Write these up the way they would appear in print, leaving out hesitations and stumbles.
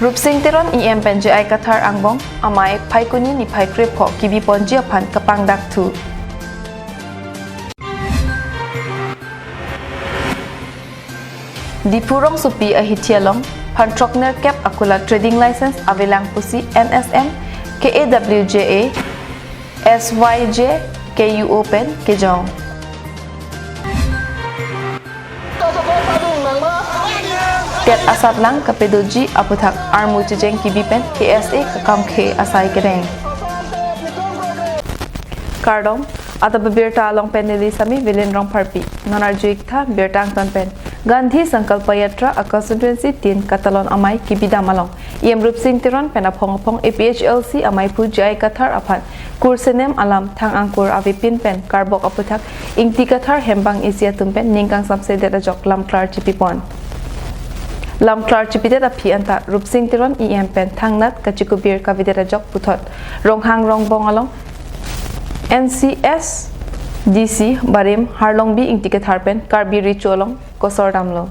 รูปสิงติรอนEM pen je ai kathar angbong amai phai kuni ni phai krep kho kibi pon je phan kapang dak thu Dipurong supi a hitialong phan trokner cap akula trading license avelang pusi NSM KAWJA SYJ KUO pen kejong Tiat asat lang kapedoji aputhak armu chejeng kibipen KSA kakam khe asai kereng Kardom ataba birta along peneli sami villain rong parpi nonar juik tha birtang ton pen Gandhi Sankalpa Yatra a constituency 10 Katalon amai kibida malong Iem Rup Singh Tiron pena phong APHLC amai pu jai kathar aphan kursenem alam thang angkur avipin pen karbok aputhak ingti kathar hembang isia tumpen ningkang samse deta jok lamklar chipipon Lamklar chipite da phi anta Rup Singh Tiron EM pen thangnat kachikubir kavideta jok puthot ronghang rongbong along NCS DC Barim Harlong bi ingti kathar pen karbi richolong kosor damlo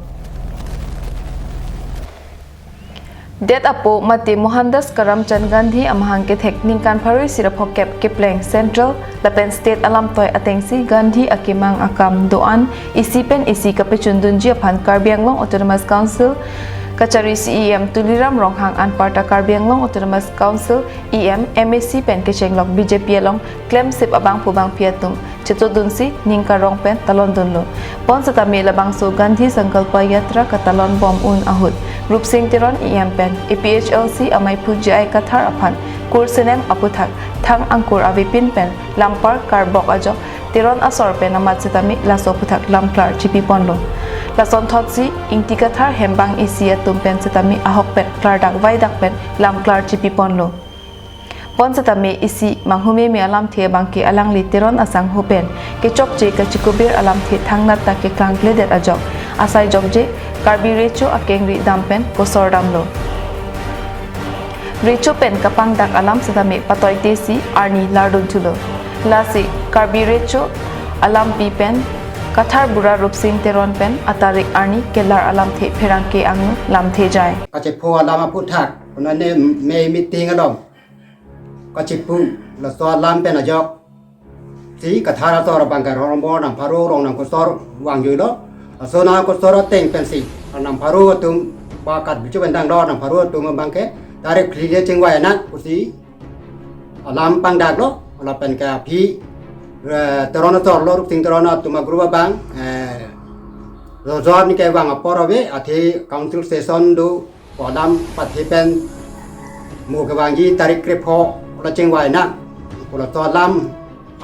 Det apo mati Mohandas Karamchand Gandhi amhang ke thekning kan pharui siraphok kep kepleng Central Lapen State alam toy atengsi Gandhi akimang akam doan isipen isi kapechundun ji phan Karbi Anglong Autonomous Council Kachari CEM Tuliram Ronghang Anparta Karbi Anglong Autonomous Council EM MAC pen kechenglok BJP along claim sip abang phubang piatum Chetodunsi ningka rong pen talon dunlo pon satami labang so Gandhi Sankalpa Yatra katalon bom un ahut Rup Singh Tiron EM pen APHLC amai pujai kathar aphan kursenem aputhak thang angkur avipin pen lampar karbok ajok Tiron asor pen amat satami laso puthak lamklar chipi ponlo Lason thotsi ingti kathar hembang isia tumpen satami ahok pen klardak vaidak pen lamklar chipi ponlo Pon satami isi manghume me alam the bangki alang literon asang hopen ke chokje ka chikubir alam the thangnat ta ke klangle det ajok asai jokje karbi recho akengri dampen kosor damlo recho pen kapang dak alam satami patoi tesi arni lardun thulo lasi karbi recho alam pi pen kathar bura Rup Singh Tiron pen atarik arni kelar alam the pherang ke angu lam the jai kache pho alama puthak onane me meeting along kachipu la so lam pen ajok si kathara tor bangkar rombo nang pharu rong nang ko sor wang yui lo so na ko sor teng pen si nang pharu tum ba kat bichu ben dang do nang pharu tum bangke direct clear chengwai na kusi alam pang dak lo la pen ka phi terona tor lo Rup Singh terona tuma gruwa bang lo job ni ke wang aporobe athi council session do podam pathipen mu ke wang yi tarik krepho la chengwai na la to lam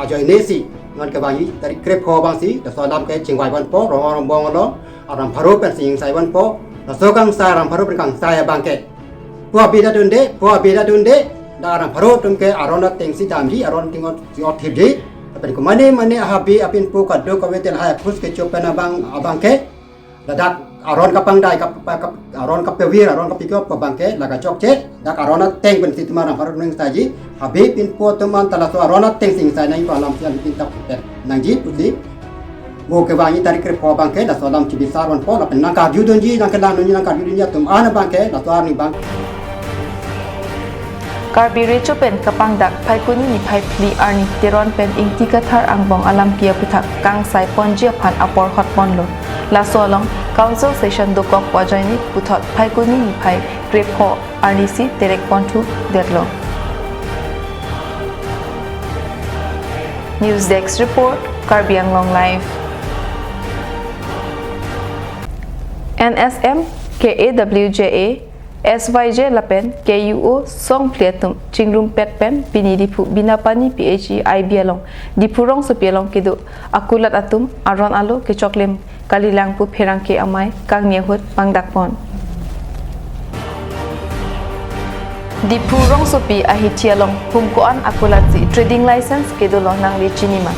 ajoi nesi ngon ke wang yi tarik krepho bang si la so lam ke chengwai ban po ro bong lo aram pharu pen sing sai ban po la so kang sa ram pharu pen kang sai bang ke po bi da dunde da aram pharu tum ke arona teng si dam ji aron tingo si othip ji pen ko mane habi apin pu ka do ka vetel ha pus ke chopen abang ke ladak aron kapang dai kap aron kapewir aron kapikyo pa bangke laga chokche dak arona teng pen situ marang harun ning saji habi pin po teman tala so arona teng sing sai nai palam sian pin tap nangji putli mo ke wangi tarik ke po bangke da so lam ci bisaron po la pen nang ka judon ji nang kelan ni nang ka judon ya tum ana bangke la so arni bang Karbi recho pen kapang dak phai kuni ni phai pli arni Tiron pen ingti kathar angbong alam kia puthak kang sai ponjia phan apor hot ponlo la so along council session do kok wajani puthot phai kuni ni phai grep kho arni si terek pontu derlo News Desk report Karbi Anglong live NSM KAWJA SYJ Lapen KUO Song Pletum Chingrum Pet Pen Pinidipu Binapani PHE IB along Dipurong Sopialong Kidu Akulat Atum Aron Alo Kechoklem Kalilang Pu Pherang ke amai Kang Nyehut Pangdakpon Dipurong Sopi Ahitialong Humkoan Akulat si Trading License Kedulong Nang Lichinima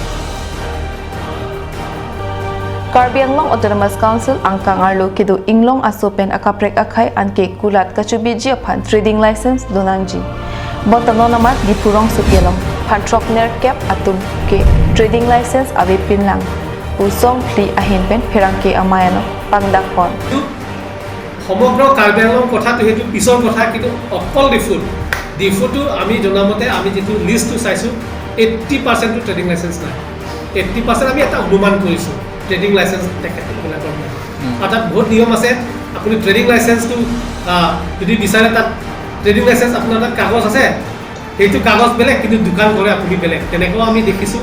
Karbi Anglong Autonomous Council angkang arlo kidu inglong asopen akaprek akai anke kulat kachubi ji aphan trading license donangji bontano namat dipurong supialong phantrok ner cap atum ke trading license ave pinlang usong pli ahin pen pherang ke amayano pangdakpon সমগ্ৰ কাৰ্বি আংলং কথাটো সেইটো পিছৰ কথা কিন্তু অকল ডিফুটো আমি জনামতে আমি যিটো লিষ্টটো চাইছোঁ 80% ট্ৰেডিং লাইচেঞ্চ নাই 80% আমি এটা অনুমান কৰিছোঁ ট্ৰেডিং লাইচেঞ্চ তেখেতবিলাকৰ অৰ্থাৎ বহুত নিয়ম আছে আপুনি ট্ৰেডিং লাইচেঞ্চটো যদি বিচাৰে তাত ট্ৰেডিং লাইচেঞ্চ আপোনাৰ তাত কাগজ আছে সেইটো কাগজ বেলেগ কিন্তু দোকান কৰে আপুনি বেলেগ তেনেকুৱাও আমি দেখিছোঁ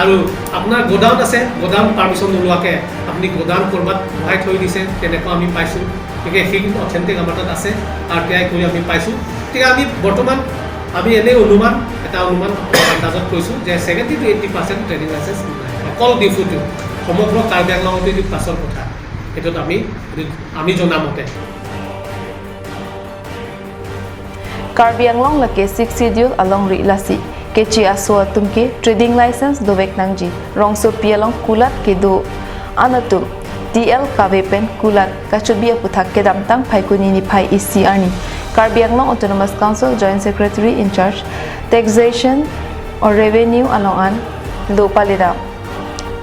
আৰু আপোনাৰ গোডাউন আছে গোডাউন পাৰ্মিশ্যন নোলোৱাকৈ আপুনি গোডাউন ক'ৰবাত বহাই থৈ দিছে তেনেকুৱা আমি পাইছোঁ গতিকে সেইখিনি অথেণ্টিক আমাৰ তাত আছে RTI কৰি আমি পাইছোঁ গতিকে আমি বৰ্তমান আমি এনেই এটা অনুমান আন্দাজত কৈছোঁ যে 70 to 80% ট্ৰেডিং লাইচেঞ্চ অকল ডিফুটো সমগ্ৰ কাৰ্বি আংলঙতে এইটো পাছৰ কথা সেইটোত আমি জনামতে Karbi Anglong lake 6 schedule along ri lasi kechi aso tumke trading license dobek nangji rongso pialong kulat ke do anatum TL kavepen kulat kachubia puthak ke damtang phaikuni ni phai ECR ni Karbi Anglong Autonomous Council Joint Secretary in charge taxation or revenue along an do palida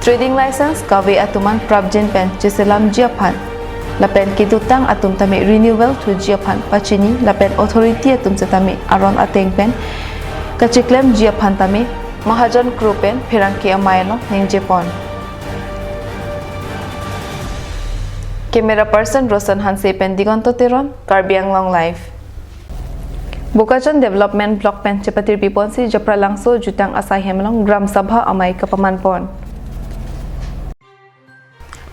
trading license kave atuman prabjen pen cheselam jiaphan lapen kidutang atum tame renewal to jiaphan pachini lapen authority atum chatame aron ateng pen kachiklem jiaphan tame mahajan kropen phirangki amailo ningjepon camera person Rosan Hanse pen digonto teron Karbi Anglong live Bukajan development block pen chepatir biponsi japra langso jutang asai hemlong gram sabha amai kapamanpon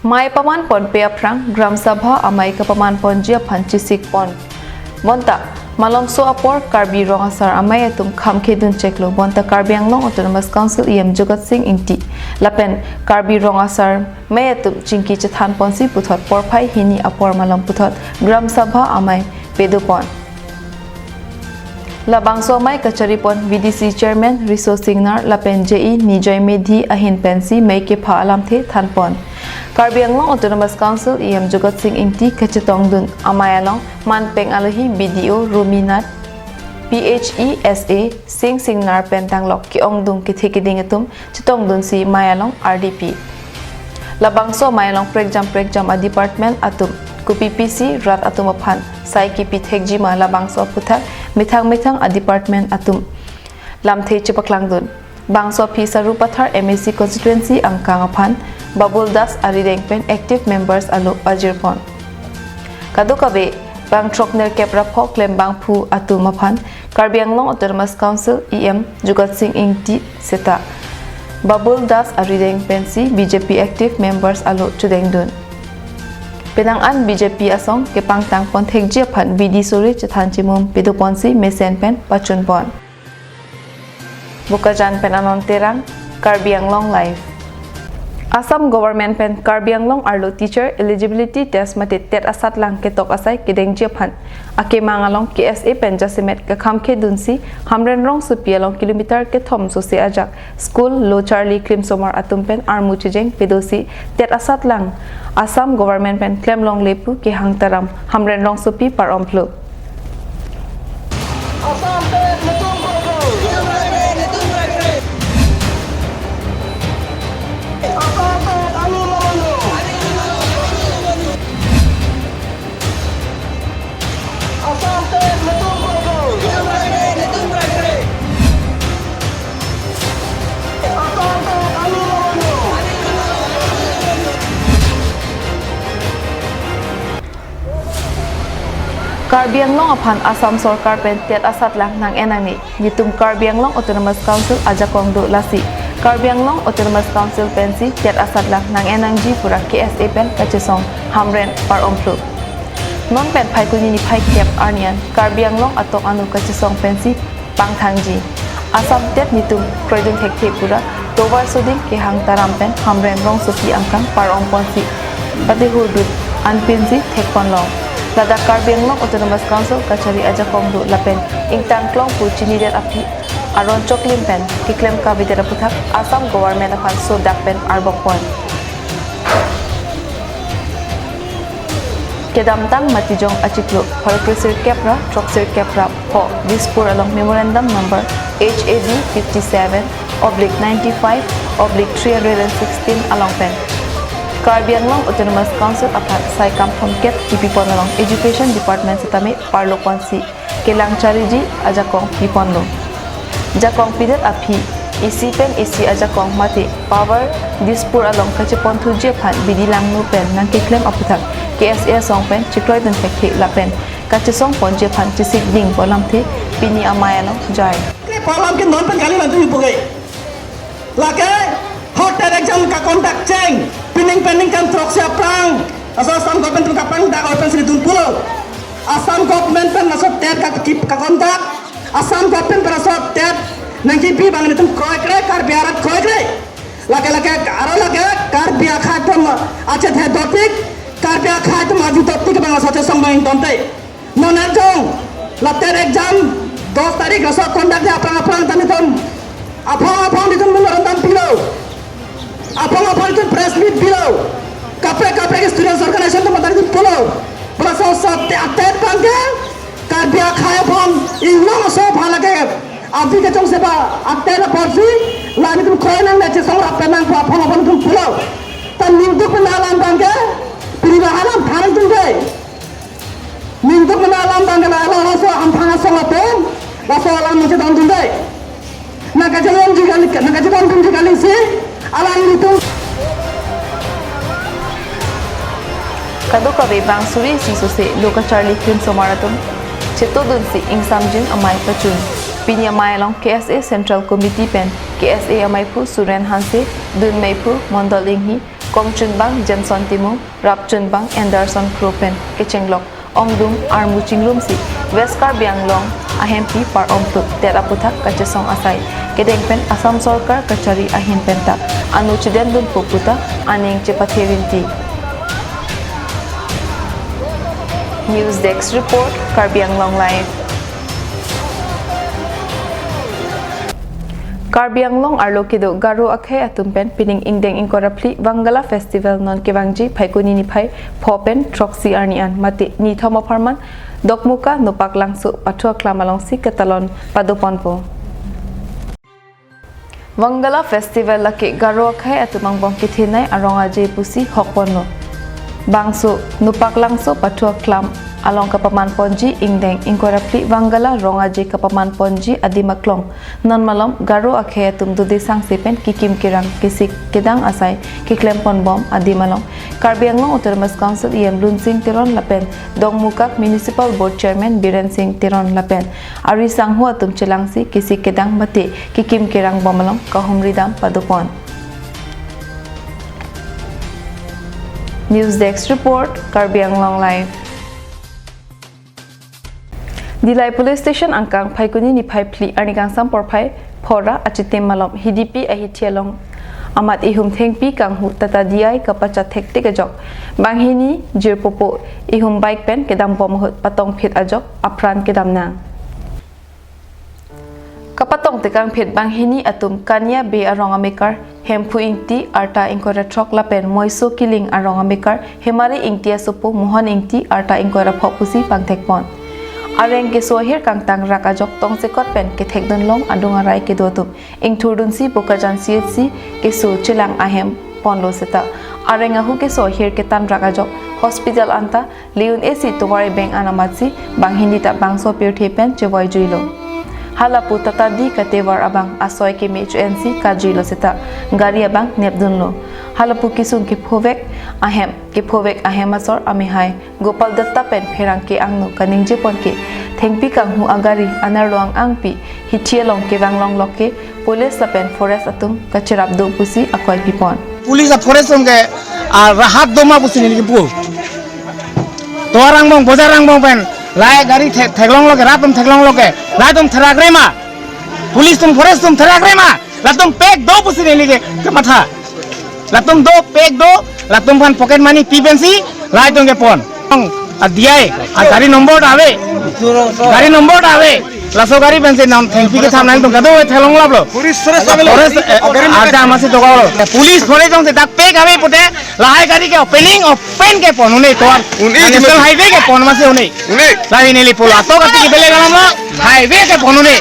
Mai paman pon pe aprang gram sabha amai ka paman pon jia phanchi sik pon monta malom so apor Karbi rong asar amai atum kham khedun cheklo bonta Karbi Anglong Autonomous Council em Jogat Singh Ingti lapen Karbi rong asar mai atum chingki chathan pon si puthot por phai hini apor malom puthot gram sabha amai pedu pon Labang so mai kachari pon VDC chairman Riso Singnar lapen JE Nijoy Medhi ahin pensi mai ke pha alam the than pon Karbi Anglong Autonomous Council em Jogat Singh Ingti kachetong dun amayalong manpeng alahi BDO Ruminat PHESA Singnar pentanglok ki ongdung ki thekiding atum chitong dun si mayalong RDP Labang so mayalong pregjam a department atum ku PPC rat atum aphan sai ki pithekji ma labang so puthak mithang a department atum lamthe chepaklang dun bangso phi saru pathar MSC constituency angkang aphan Babul Das arideng pen active members alo ajirpon kadukabe bang trokner kepra phok lem bang phu atu maphan Karbi Anglong Autonomous Council em Jogat Singh Ingti seta Babul Das arideng pensi BJP active members alo chudeng dun penang an BJP asong ke pangtang pon thekji phan BD suri chathan chimum pedu ponsi mesen pen pachun pon bukajan pen anon terang Karbi Anglong live Assam government pen Karbi Anglong arlo teacher eligibility test mate tet asat lang ketok asai kedeng jephan ake mangalong KSA pen jasimet ka khamkhe dunsi hamren rong su pialong kilometer ke thom so se ajak school lo Charlie Krim Somar atum pen armu chejeng pedosi tet asat lang Assam government pen claim long lepu ke hangtaram hamren rong su pi par omplo Assam pen netum kogo Karbi Anglong aphan Assam Sarkar pen tet asat lang nang enani nitum Karbi Anglong Autonomous Council ajakong do lasi Karbi Anglong Autonomous Council pensi tet asat lang nang enangji pura KSA pen kachesong hamren par omplu non pen phai kuni ni phai kep arnian Karbi Anglong atok anu kachesong pensi pangthangji Assam tet nitum kroidun thekte pura tobar suding ke hang taram pen hamren rong sopi angkang par omponsi patihudut anpinji thekpon long Lada Karbi Anglong Autonomous Council kachari ajakong do lapen ingtang klong pu chini det api aron choklim pen kiklem ka videra puthak Assam government aphan so dak pen arbok pon kedamtang matijong achiklo Harkrisir Kepra Troksir Kepra po Dispur along memorandum number HAD 57/95/316 along pen Karbi Anglong Autonomous Council apat sai kam thomket kipipon long Education Department setame parlokonsi kelang chariji ajakong pipondo jakong pidet api isi pen isi ajakong mati power dispur along kachepon thuje phan bidilang nu pen nang kiklem aputhak KSA song pen chikloi den thekhe lapen kachesong ponje phan chisik ding bolam the pini amayalo jai Palam ke non pen kali nanti ibuke. Lake hotel exam ka kontak ceng. Pining kan trok siapang. Asal Assam government tu kapang dak open sini pulau. Assam government pen masuk ter ka kontak. Assam government pen masuk ter nangki pi bang itu kroy kre kar biarat kroy kre. Lake aro lake kar biar khat pun acet he dotik kar biar khat pun aju dotik bang asal song bang tonte. Nonajong later exam 10 तारीख रसो kondak dia apang tani ton apang di ton mundur tan pilau apang itu press meet pilau kapre ke students organization tu matari pilau berasa sate atet bangke karbia khaya pon inglo so phala ke abdi ke chong seba atet porsi lani tu khoy nang leche song apenang apang tu pilau tan nindu penalan bangke pilihan tharang tu dei Minggu menalam tanggal Allah so ampang asalaton Rasul alam macam tu deh. Nak kajian juga si alam itu. Kado kabe bang suri si sose loka Charlie Film Somaraton cheto dun si ingsam jin amai pachun pini amai long KSA Central Committee pen KSA amai pu Suren Hanse dun mai pu Mondoling hi Kongchun bang Jenson Timo Rapchun bang Anderson Kropen Kechenglok Ongdung Armuching Room si Westcar Bianglong ahempi par omtuk tera puthak kachesong asai kedeng pen Assam Sarkar kachari ahin penta anu chiden dun puputa aning chepatherinti News Desk report Karbi Anglong live Karbi Anglong arlokido garo akhe atumpen pining ingdeng inkorapli Wangala Festival non kewangji phaikuni ni phai phopen troxy arnian mati ni thoma farman Dokmuka nupak langsu pathua klamalong si ketalon padoponpo Wangala Festival laki garo khai atumang bongki thinai aronga je pusi hokponno Bangsu nupak langsu pathua klam along kapaman ponji ingdeng inkorapli Wangala ronga je kapaman ponji adimaklong non malom garo akhe atum dudi sang sepen kikim kirang kisik kedang asai kiklem pon bom adimalong Karbi Anglong Autonomous Council Yem Lun Singh Tiron Lapen Dongmukak Municipal Board Chairman Biren Singh Tiron Lapen Ari Sanghu atum chelangsi kisi kedang mate kikim kirang bomalong kahumridam padupon News Desk report Karbi Anglong live Dilai Police Station angkang phaikuni ni phai pli arnikang sam porphai phora achitem malom hidipi ahithialong amat ihum thengpi kanghu tata diai kapacha thekte ke jok banghini jirpopo ihum bike pen kedam bomhut patong phit ajok apran kedam na kapatong tekang phit banghini atum kanya be aronga mekar hempu ingti arta inkora trok lapen moiso killing aronga mekar hemari ingtia sopo mohan ingti arta inkora phopusi pangthekpon Areng ke sohir kang tang rakajok tong sekot pen ke thekdon long adunga rai ke dotup ing thurdun si pokajan CHC ke so chilang ahem ponlo seta areng ahu ke sohir ke tan rakajok hospital anta leun AC towari bank anamatsi bang hindi ta bang so pir thepen chewai juilo halapu tata di katewar abang asoy ke me NC kajilo seta gari abang nepdunlo halapu kisung ke phovek ahem asor ami hai Gopal Datta pen pherang ke angnu kaning jepon ke thengpi kanghu agari anarloang angpi hithielong ke wanglong lokke police la pen forest atum kachirap do pusi akoi pipon police forest के राहत दोमा पुसी नि पु तो रांगबों बजार रांगबों पेन लाय गाड़ी थेगलोंग लगे रातम थेगलोंग लगे लातम थराग्रे मा पुलिस तुम फरेस्ट तुम थराग्रे मा लातम पैक दो पुसी नि लिगे के माथा लातम दो पैक दो लातम फान पॉकेट मनी पीपेंसी लाय तुम के पोन दियाए गाड़ी नंबर आवे लासो गाड़ी पेंसे नाम थैंक के सामने तुम कदो थेलोंग लाबलो पुलिस फरेस्ट आजा मासे दोगालो पुलिस फरेस्ट जों से दाक पे गावे पुटे लाहाय गाड़ी के ओपन के पोन उने तो नेशनल हाईवे के पोन मासे उने लाही नेली पोला तो गति के बेले गलम हाईवे के पोन उने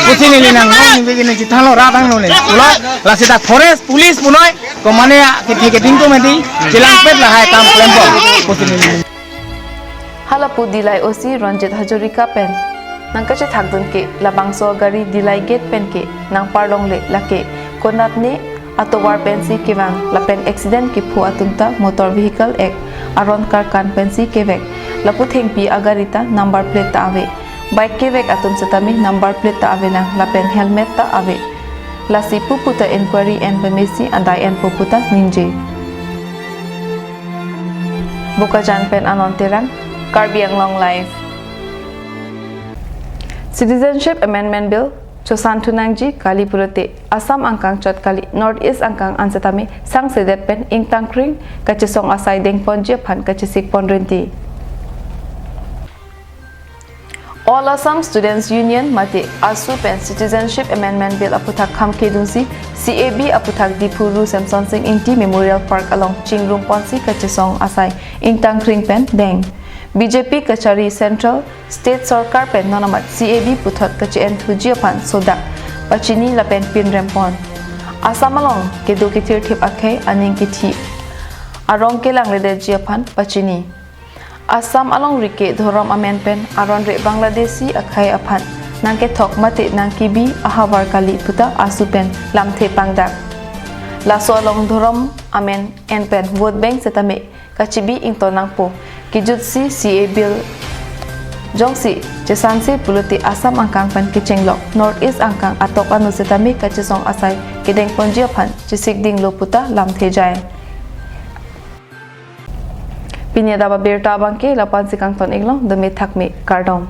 पुथि नेली नांग निबे ने चिथालो रादांग उने पुला लासे दा फरेस्ट पुलिस पुनय ko mane ke ticketing ko menti jelang pet lah hai kam klempong posini halapu dilai osi Ranjit Hajorika pen nang kache thakdun ke labangso gari dilai gate pen ke nang parlong le lake konat ne atowar pensi kewang lapen accident ki phu atumta motor vehicle ek aron kar kan pensi kevek lapu thengpi agarita number plate ta ave bike kevek atum satami number plate ta ave nang lapen helmet ta ave lasi puputa inquiry and bemesi andai and puputa ninje Bokajan pen anon terang Karbi Anglong Live Citizenship Amendment Bill Chosan Tunangji Kali Purate Assam Angkang Chot Kali North East Angkang Ansatami Sang Sedet Pen Ing Tangkring Kachisong Asai Deng Ponje Pan Kachisik Ponrenti All Assam Students Union Mati ASU Pen Citizenship Amendment Bill Aputak Kham Kedunsi CAB Aputak Dipuru Samson Singh Inti Memorial Park along Chingrung Ponsi Kachisong Asai Ing Tangkring Pen Deng BJP Kachari Central State Sarkar Pen Nonamat CAB Puthot Kachien Thujiapan Sodak Pachini Lapen Pin Rempon Assam along Kedu Kitir Thip Akhe Aning Kiti Arong Kelang Lede Jiapan Pachini Assam along Rike Dhorom Amen Pen Aron Re Bangladeshi Akhai Apan Nangke Thok Mate Nangkibi Ahawar Kali Puta Asu Pen Lamthe Pangdak Laso along Dhorom Amen En Pen Vote Bank Setame Kachibi Ingto Nangpo Kijutsi CA Bill Jongsi Jesansi Puluti Assam Angkang Pen Kichenglok North East Angkang Atok Anu Setame Kachisong Asai Kideng Ponjiapan Chisik Ding Loputa Lamthe Jai Pinya daba berta bangke lapan sikang ton iglong demi thakme kardom